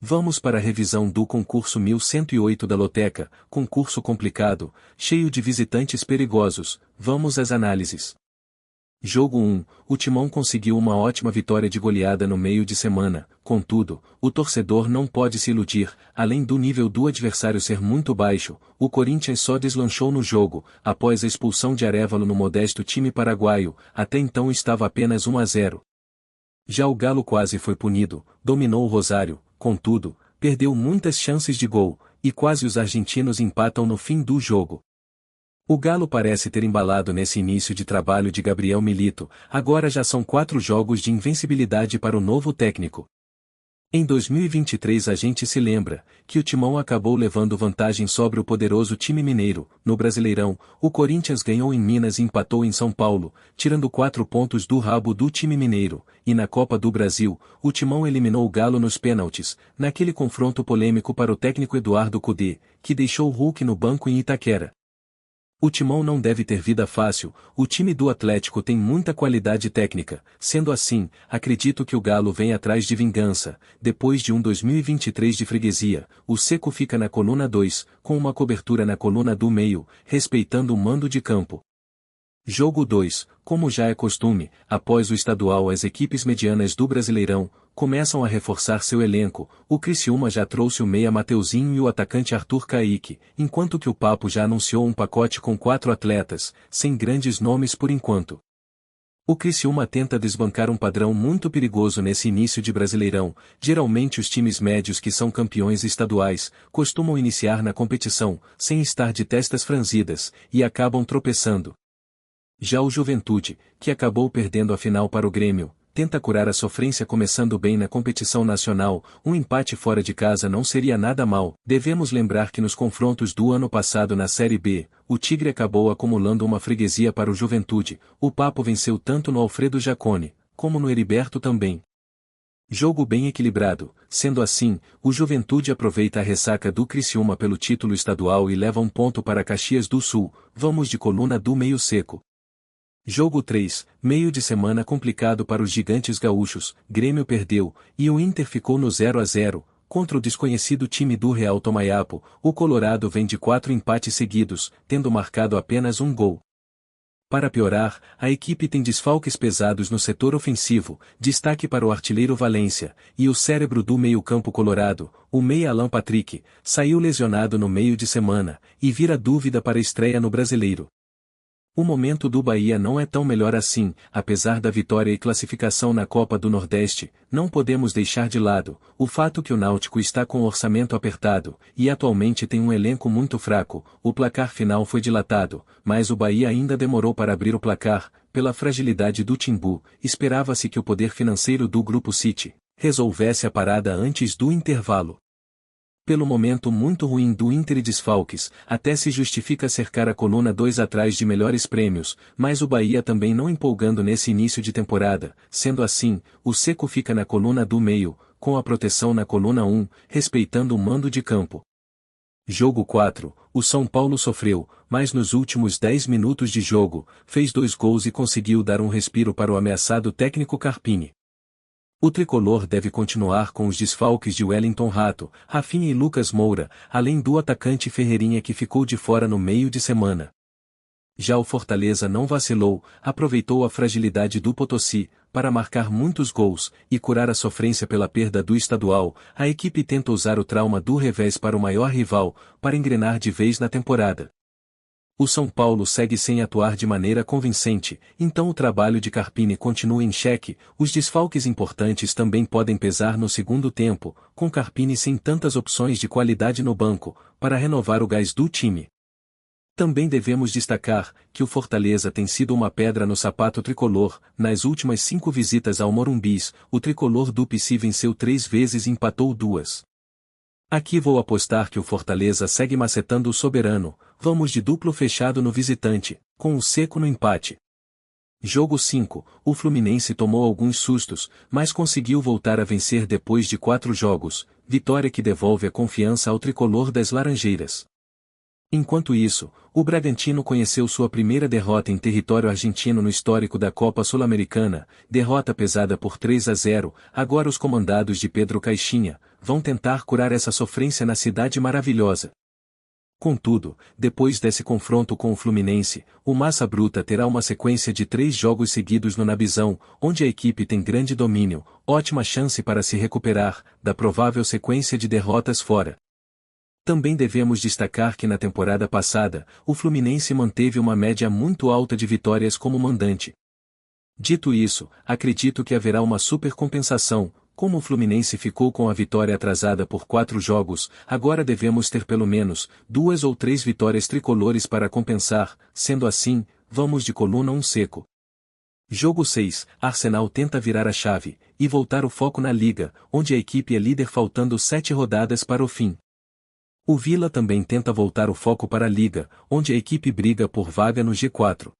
Vamos para a revisão do concurso 1108 da Loteca, concurso complicado, cheio de visitantes perigosos. Vamos às análises. Jogo 1, o Timão conseguiu uma ótima vitória de goleada no meio de semana, contudo, o torcedor não pode se iludir, além do nível do adversário ser muito baixo, o Corinthians só deslanchou no jogo, após a expulsão de Arévalo no modesto time paraguaio, até então estava apenas 1-0. Já o Galo quase foi punido, dominou o Rosário, contudo, perdeu muitas chances de gol, e quase os argentinos empatam no fim do jogo. O Galo parece ter embalado nesse início de trabalho de Gabriel Milito, agora já são 4 jogos de invencibilidade para o novo técnico. Em 2023 a gente se lembra, que o Timão acabou levando vantagem sobre o poderoso time mineiro. No Brasileirão, o Corinthians ganhou em Minas e empatou em São Paulo, tirando 4 pontos do rabo do time mineiro, e na Copa do Brasil, o Timão eliminou o Galo nos pênaltis, naquele confronto polêmico para o técnico Eduardo Cudê, que deixou o Hulk no banco em Itaquera. O Timão não deve ter vida fácil, o time do Atlético tem muita qualidade técnica, sendo assim, acredito que o Galo vem atrás de vingança. Depois de um 2023 de freguesia, o Seco fica na coluna 2, com uma cobertura na coluna do meio, respeitando o mando de campo. Jogo 2, como já é costume, após o estadual as equipes medianas do Brasileirão começam a reforçar seu elenco. O Criciúma já trouxe o meia Mateuzinho e o atacante Arthur Caíque, enquanto que o Papo já anunciou um pacote com 4 atletas, sem grandes nomes por enquanto. O Criciúma tenta desbancar um padrão muito perigoso nesse início de Brasileirão. Geralmente os times médios que são campeões estaduais costumam iniciar na competição, sem estar de testas franzidas, e acabam tropeçando. Já o Juventude, que acabou perdendo a final para o Grêmio, tenta curar a sofrência começando bem na competição nacional. Um empate fora de casa não seria nada mal. Devemos lembrar que nos confrontos do ano passado na Série B, o Tigre acabou acumulando uma freguesia para o Juventude. O Papo venceu tanto no Alfredo Jaconi, como no Heriberto também. Jogo bem equilibrado. Sendo assim, o Juventude aproveita a ressaca do Criciúma pelo título estadual e leva um ponto para Caxias do Sul. Vamos de coluna do meio seco. Jogo 3, meio de semana complicado para os gigantes gaúchos. Grêmio perdeu, e o Inter ficou no 0-0, contra o desconhecido time do Real Tomaiapo. O Colorado vem de 4 empates seguidos, tendo marcado apenas um gol. Para piorar, a equipe tem desfalques pesados no setor ofensivo, destaque para o artilheiro Valência, e o cérebro do meio-campo colorado, o meia Alan Patrick, saiu lesionado no meio de semana, e vira dúvida para a estreia no Brasileiro. O momento do Bahia não é tão melhor assim. Apesar da vitória e classificação na Copa do Nordeste, não podemos deixar de lado o fato que o Náutico está com o orçamento apertado, e atualmente tem um elenco muito fraco. O placar final foi dilatado, mas o Bahia ainda demorou para abrir o placar. Pela fragilidade do Timbu, esperava-se que o poder financeiro do Grupo City resolvesse a parada antes do intervalo. Pelo momento muito ruim do Inter e desfalques, até se justifica cercar a coluna 2 atrás de melhores prêmios, mas o Bahia também não empolgando nesse início de temporada. Sendo assim, o Seco fica na coluna do meio, com a proteção na coluna 1, respeitando o mando de campo. Jogo 4, o São Paulo sofreu, mas nos últimos 10 minutos de jogo, fez 2 gols e conseguiu dar um respiro para o ameaçado técnico Carpini. O tricolor deve continuar com os desfalques de Wellington Rato, Rafinha e Lucas Moura, além do atacante Ferreirinha que ficou de fora no meio de semana. Já o Fortaleza não vacilou, aproveitou a fragilidade do Potosí, para marcar muitos gols, e curar a sofrência pela perda do estadual. A equipe tenta usar o trauma do revés para o maior rival, para engrenar de vez na temporada. O São Paulo segue sem atuar de maneira convincente, então o trabalho de Carpini continua em xeque. Os desfalques importantes também podem pesar no segundo tempo, com Carpini sem tantas opções de qualidade no banco, para renovar o gás do time. Também devemos destacar que o Fortaleza tem sido uma pedra no sapato tricolor. Nas últimas 5 visitas ao Morumbis, o tricolor do PC venceu 3 vezes e empatou 2. Aqui vou apostar que o Fortaleza segue macetando o soberano. Vamos de duplo fechado no visitante, com o Seco no empate. Jogo 5, o Fluminense tomou alguns sustos, mas conseguiu voltar a vencer depois de 4 jogos, vitória que devolve a confiança ao tricolor das Laranjeiras. Enquanto isso, o Bragantino conheceu sua primeira derrota em território argentino no histórico da Copa Sul-Americana, derrota pesada por 3-0. Agora os comandados de Pedro Caixinha vão tentar curar essa sofrência na cidade maravilhosa. Contudo, depois desse confronto com o Fluminense, o Massa Bruta terá uma sequência de 3 jogos seguidos no Nabizão, onde a equipe tem grande domínio, ótima chance para se recuperar da provável sequência de derrotas fora. Também devemos destacar que na temporada passada, o Fluminense manteve uma média muito alta de vitórias como mandante. Dito isso, acredito que haverá uma supercompensação. Como o Fluminense ficou com a vitória atrasada por 4 jogos, agora devemos ter pelo menos 2 ou 3 vitórias tricolores para compensar. Sendo assim, vamos de coluna 1 seco. Jogo 6, Arsenal tenta virar a chave e voltar o foco na Liga, onde a equipe é líder faltando 7 rodadas para o fim. O Villa também tenta voltar o foco para a Liga, onde a equipe briga por vaga no G4.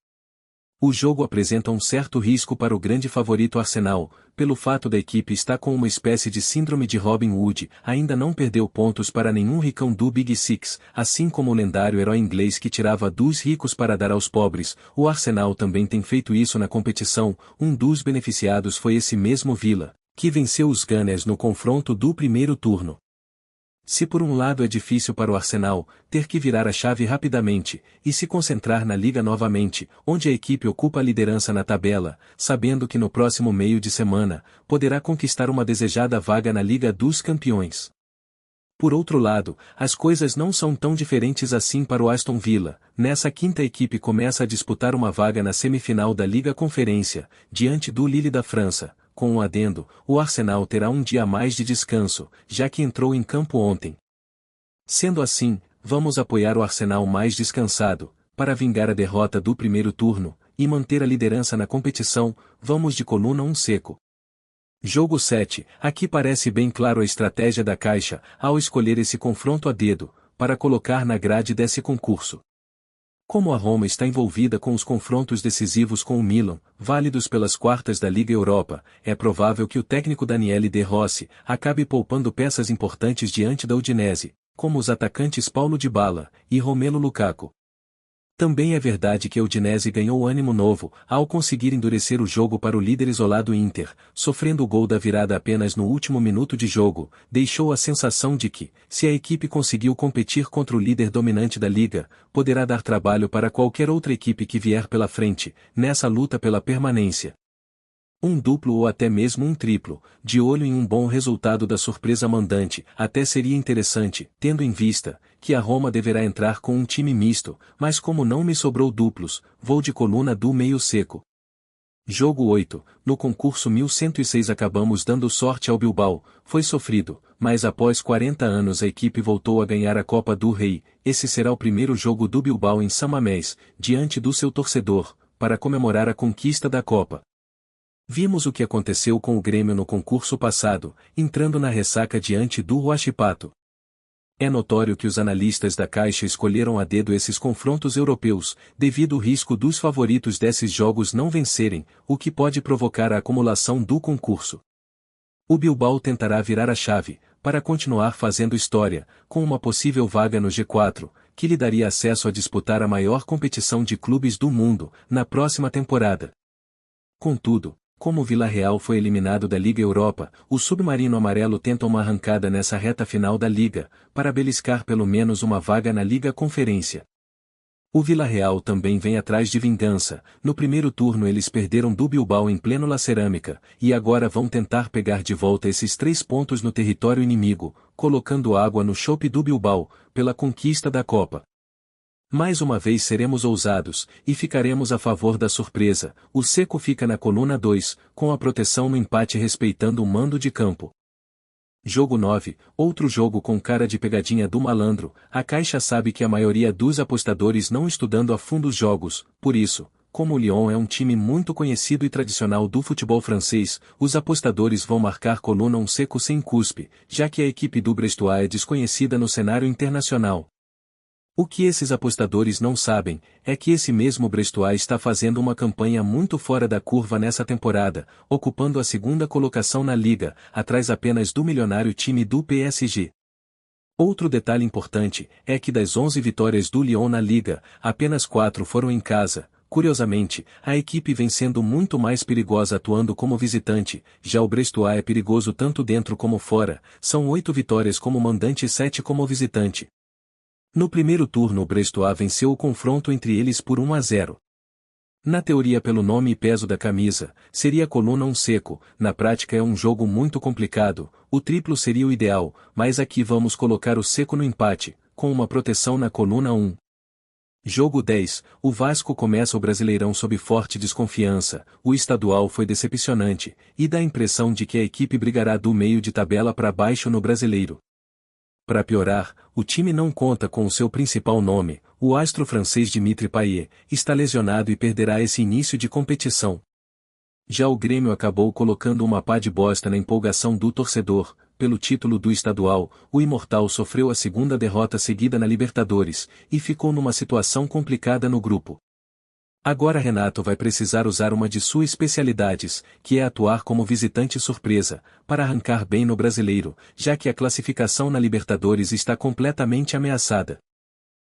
O jogo apresenta um certo risco para o grande favorito Arsenal, pelo fato da equipe estar com uma espécie de síndrome de Robin Hood, ainda não perdeu pontos para nenhum ricão do Big Six, assim como o lendário herói inglês que tirava dos ricos para dar aos pobres. O Arsenal também tem feito isso na competição. Um dos beneficiados foi esse mesmo Villa, que venceu os Gunners no confronto do primeiro turno. Se por um lado é difícil para o Arsenal ter que virar a chave rapidamente e se concentrar na Liga novamente, onde a equipe ocupa a liderança na tabela, sabendo que no próximo meio de semana poderá conquistar uma desejada vaga na Liga dos Campeões. Por outro lado, as coisas não são tão diferentes assim para o Aston Villa. Nessa quinta a equipe começa a disputar uma vaga na semifinal da Liga Conferência, diante do Lille da França. Com um adendo, o Arsenal terá um dia a mais de descanso, já que entrou em campo ontem. Sendo assim, vamos apoiar o Arsenal mais descansado, para vingar a derrota do primeiro turno, e manter a liderança na competição. Vamos de coluna 1 seco. Jogo 7, aqui parece bem claro a estratégia da Caixa, ao escolher esse confronto a dedo, para colocar na grade desse concurso. Como a Roma está envolvida com os confrontos decisivos com o Milan, válidos pelas quartas da Liga Europa, é provável que o técnico Daniele De Rossi acabe poupando peças importantes diante da Udinese, como os atacantes Paulo Dybala e Romelu Lukaku. Também é verdade que a Udinese ganhou ânimo novo ao conseguir endurecer o jogo para o líder isolado Inter, sofrendo o gol da virada apenas no último minuto de jogo. Deixou a sensação de que, se a equipe conseguiu competir contra o líder dominante da liga, poderá dar trabalho para qualquer outra equipe que vier pela frente, nessa luta pela permanência. Um duplo ou até mesmo um triplo, de olho em um bom resultado da surpresa mandante, até seria interessante, tendo em vista que a Roma deverá entrar com um time misto, mas como não me sobrou duplos, vou de coluna do meio seco. Jogo 8, no concurso 1106 acabamos dando sorte ao Bilbao, foi sofrido, mas após 40 anos a equipe voltou a ganhar a Copa do Rei. Esse será o primeiro jogo do Bilbao em São Mamés, diante do seu torcedor, para comemorar a conquista da Copa. Vimos o que aconteceu com o Grêmio no concurso passado, entrando na ressaca diante do Huachipato. É notório que os analistas da Caixa escolheram a dedo esses confrontos europeus, devido ao risco dos favoritos desses jogos não vencerem, o que pode provocar a acumulação do concurso. O Bilbao tentará virar a chave, para continuar fazendo história, com uma possível vaga no G4, que lhe daria acesso a disputar a maior competição de clubes do mundo, na próxima temporada. Contudo, como o Villarreal foi eliminado da Liga Europa, o Submarino Amarelo tenta uma arrancada nessa reta final da Liga, para beliscar pelo menos uma vaga na Liga Conferência. O Villarreal também vem atrás de vingança. No primeiro turno eles perderam do Bilbao em pleno La Cerâmica, e agora vão tentar pegar de volta esses 3 pontos no território inimigo, colocando água no chope do Bilbao, pela conquista da Copa. Mais uma vez seremos ousados, e ficaremos a favor da surpresa. O seco fica na coluna 2, com a proteção no empate respeitando o mando de campo. Jogo 9, outro jogo com cara de pegadinha do malandro. A Caixa sabe que a maioria dos apostadores não estudando a fundo os jogos, por isso, como o Lyon é um time muito conhecido e tradicional do futebol francês, os apostadores vão marcar coluna 1 seco sem cuspe, já que a equipe do Brestois é desconhecida no cenário internacional. O que esses apostadores não sabem, é que esse mesmo Brestois está fazendo uma campanha muito fora da curva nessa temporada, ocupando a segunda colocação na liga, atrás apenas do milionário time do PSG. Outro detalhe importante é que das 11 vitórias do Lyon na Liga, apenas 4 foram em casa. Curiosamente, a equipe vem sendo muito mais perigosa atuando como visitante, já o Brestois é perigoso tanto dentro como fora, são 8 vitórias como mandante e 7 como visitante. No primeiro turno o Brestois venceu o confronto entre eles por 1-0. Na teoria pelo nome e peso da camisa, seria coluna 1 seco, na prática é um jogo muito complicado, o triplo seria o ideal, mas aqui vamos colocar o seco no empate, com uma proteção na coluna 1. Jogo 10, o Vasco começa o Brasileirão sob forte desconfiança, o estadual foi decepcionante, e dá a impressão de que a equipe brigará do meio de tabela para baixo no Brasileiro. Para piorar, o time não conta com o seu principal nome, o astro francês Dimitri Payet, está lesionado e perderá esse início de competição. Já o Grêmio acabou colocando uma pá de bosta na empolgação do torcedor, pelo título do estadual, o Imortal sofreu a segunda derrota seguida na Libertadores, e ficou numa situação complicada no grupo. Agora Renato vai precisar usar uma de suas especialidades, que é atuar como visitante surpresa, para arrancar bem no Brasileiro, já que a classificação na Libertadores está completamente ameaçada.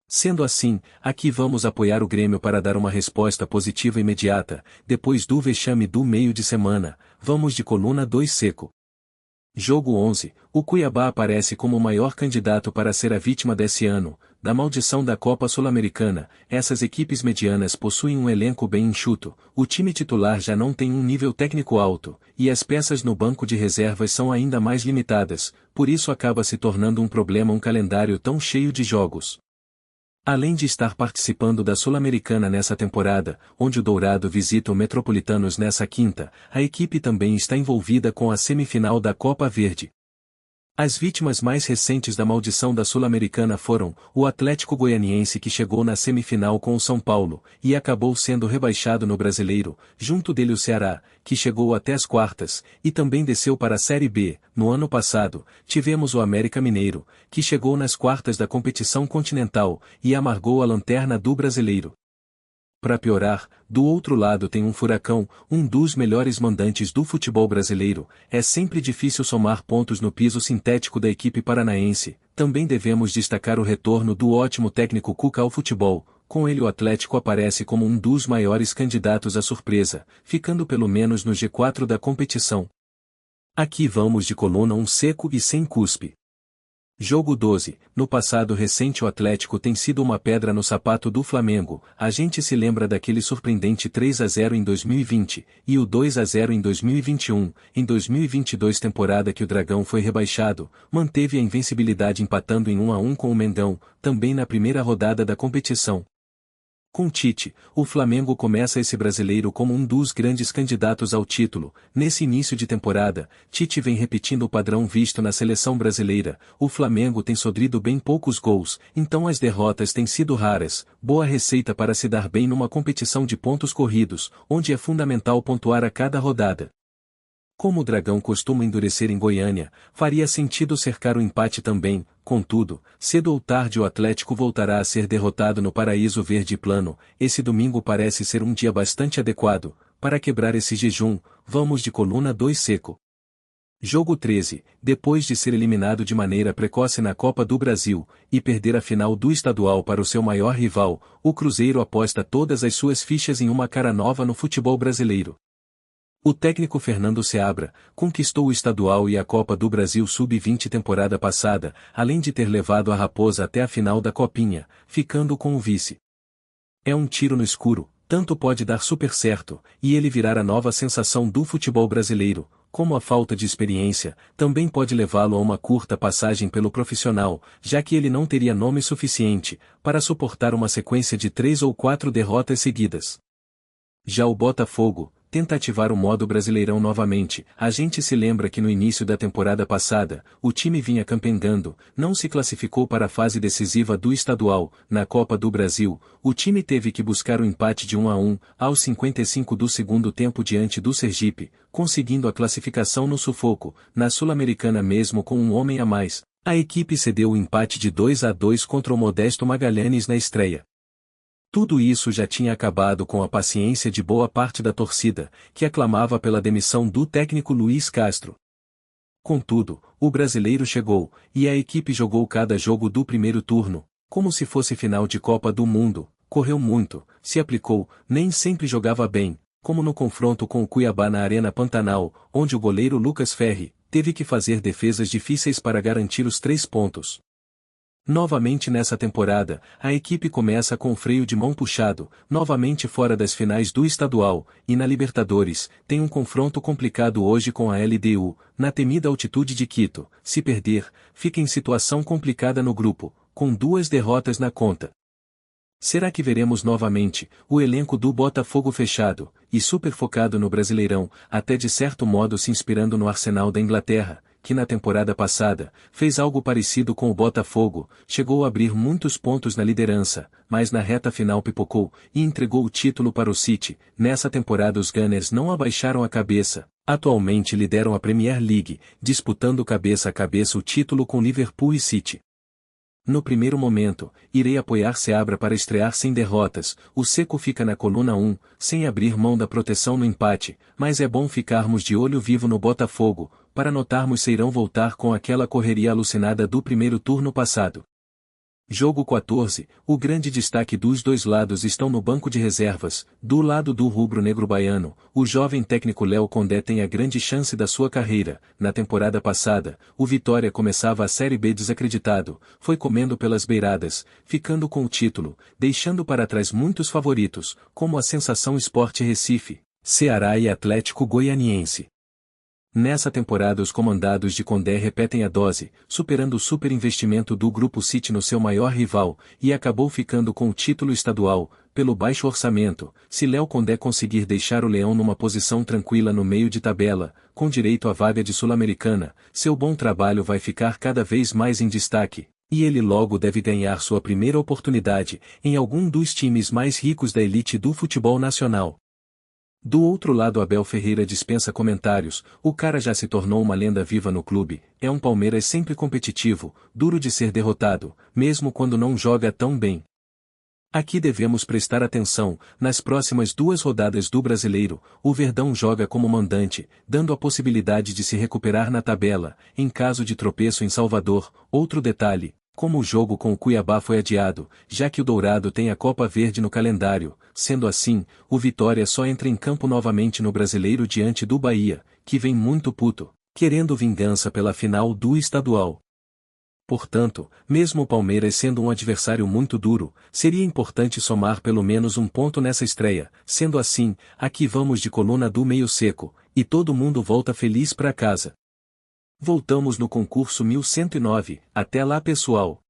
Sendo assim, aqui vamos apoiar o Grêmio para dar uma resposta positiva imediata, depois do vexame do meio de semana, vamos de coluna 2 seco. Jogo 11, o Cuiabá aparece como o maior candidato para ser a vítima desse ano, da maldição da Copa Sul-Americana. Essas equipes medianas possuem um elenco bem enxuto, o time titular já não tem um nível técnico alto, e as peças no banco de reservas são ainda mais limitadas, por isso acaba se tornando um problema um calendário tão cheio de jogos. Além de estar participando da Sul-Americana nessa temporada, onde o Dourado visita o Metropolitanos nessa quinta, a equipe também está envolvida com a semifinal da Copa Verde. As vítimas mais recentes da maldição da Sul-Americana foram o Atlético Goianiense que chegou na semifinal com o São Paulo, e acabou sendo rebaixado no Brasileiro, junto dele o Ceará, que chegou até as quartas, e também desceu para a Série B. No ano passado, tivemos o América Mineiro, que chegou nas quartas da competição continental, e amargou a lanterna do Brasileiro. Para piorar, do outro lado tem um Furacão, um dos melhores mandantes do futebol brasileiro. É sempre difícil somar pontos no piso sintético da equipe paranaense. Também devemos destacar o retorno do ótimo técnico Cuca ao futebol. Com ele o Atlético aparece como um dos maiores candidatos à surpresa, ficando pelo menos no G4 da competição. Aqui vamos de coluna 1 seco e sem cuspe. Jogo 12, no passado recente o Atlético tem sido uma pedra no sapato do Flamengo, a gente se lembra daquele surpreendente 3-0 em 2020, e o 2-0 em 2021, em 2022 temporada que o Dragão foi rebaixado, manteve a invencibilidade empatando em 1-1 com o Mengão, também na primeira rodada da competição. Com Tite, o Flamengo começa esse brasileiro como um dos grandes candidatos ao título. Nesse início de temporada, Tite vem repetindo o padrão visto na seleção brasileira. O Flamengo tem sofrido bem poucos gols, então as derrotas têm sido raras. Boa receita para se dar bem numa competição de pontos corridos, onde é fundamental pontuar a cada rodada. Como o Dragão costuma endurecer em Goiânia, faria sentido cercar o empate também, contudo, cedo ou tarde o Atlético voltará a ser derrotado no Paraíso Verde Plano. Esse domingo parece ser um dia bastante adequado, para quebrar esse jejum, vamos de coluna 2 seco. Jogo 13, depois de ser eliminado de maneira precoce na Copa do Brasil, e perder a final do estadual para o seu maior rival, o Cruzeiro aposta todas as suas fichas em uma cara nova no futebol brasileiro. O técnico Fernando Seabra conquistou o estadual e a Copa do Brasil Sub-20 temporada passada, além de ter levado a Raposa até a final da Copinha, ficando com o vice. É um tiro no escuro, tanto pode dar super certo, e ele virar a nova sensação do futebol brasileiro, como a falta de experiência, também pode levá-lo a uma curta passagem pelo profissional, já que ele não teria nome suficiente para suportar uma sequência de 3 ou 4 derrotas seguidas. Já o Botafogo tenta ativar o modo Brasileirão novamente. A gente se lembra que no início da temporada passada, o time vinha campengando, não se classificou para a fase decisiva do estadual. Na Copa do Brasil, o time teve que buscar o empate de 1-1, aos 55 do segundo tempo diante do Sergipe, conseguindo a classificação no sufoco. Na Sul-Americana mesmo com um homem a mais, a equipe cedeu o empate de 2-2 contra o modesto Magalhães na estreia. Tudo isso já tinha acabado com a paciência de boa parte da torcida, que aclamava pela demissão do técnico Luiz Castro. Contudo, o brasileiro chegou, e a equipe jogou cada jogo do primeiro turno, como se fosse final de Copa do Mundo, correu muito, se aplicou, nem sempre jogava bem, como no confronto com o Cuiabá na Arena Pantanal, onde o goleiro Lucas Ferri teve que fazer defesas difíceis para garantir os 3 pontos. Novamente nessa temporada, a equipe começa com o freio de mão puxado, novamente fora das finais do estadual, e na Libertadores, tem um confronto complicado hoje com a LDU, na temida altitude de Quito. Se perder, fica em situação complicada no grupo, com 2 derrotas na conta. Será que veremos novamente o elenco do Botafogo fechado e super focado no Brasileirão, até de certo modo se inspirando no Arsenal da Inglaterra, que na temporada passada fez algo parecido com o Botafogo, chegou a abrir muitos pontos na liderança, mas na reta final pipocou e entregou o título para o City? Nessa temporada os Gunners não abaixaram a cabeça, atualmente lideram a Premier League, disputando cabeça a cabeça o título com Liverpool e City. No primeiro momento, irei apoiar Seabra para estrear sem derrotas, o Seco fica na coluna 1, sem abrir mão da proteção no empate, mas é bom ficarmos de olho vivo no Botafogo, para notarmos se irão voltar com aquela correria alucinada do primeiro turno passado. Jogo 14, o grande destaque dos dois lados estão no banco de reservas. Do lado do rubro-negro baiano, o jovem técnico Léo Condé tem a grande chance da sua carreira. Na temporada passada, o Vitória começava a Série B desacreditado, foi comendo pelas beiradas, ficando com o título, deixando para trás muitos favoritos, como a Sensação Sport Recife, Ceará e Atlético Goianiense. Nessa temporada os comandados de Condé repetem a dose, superando o superinvestimento do Grupo City no seu maior rival, e acabou ficando com o título estadual, pelo baixo orçamento. Se Léo Condé conseguir deixar o Leão numa posição tranquila no meio de tabela, com direito à vaga de Sul-Americana, seu bom trabalho vai ficar cada vez mais em destaque, e ele logo deve ganhar sua primeira oportunidade, em algum dos times mais ricos da elite do futebol nacional. Do outro lado Abel Ferreira dispensa comentários, o cara já se tornou uma lenda viva no clube, é um Palmeiras sempre competitivo, duro de ser derrotado, mesmo quando não joga tão bem. Aqui devemos prestar atenção, nas próximas 2 rodadas do Brasileiro, o Verdão joga como mandante, dando a possibilidade de se recuperar na tabela, em caso de tropeço em Salvador. Outro detalhe, como o jogo com o Cuiabá foi adiado, já que o Dourado tem a Copa Verde no calendário, sendo assim, o Vitória só entra em campo novamente no Brasileiro diante do Bahia, que vem muito puto, querendo vingança pela final do estadual. Portanto, mesmo o Palmeiras sendo um adversário muito duro, seria importante somar pelo menos um ponto nessa estreia. Sendo assim, aqui vamos de coluna do meio seco, e todo mundo volta feliz para casa. Voltamos no concurso 1109, até lá pessoal.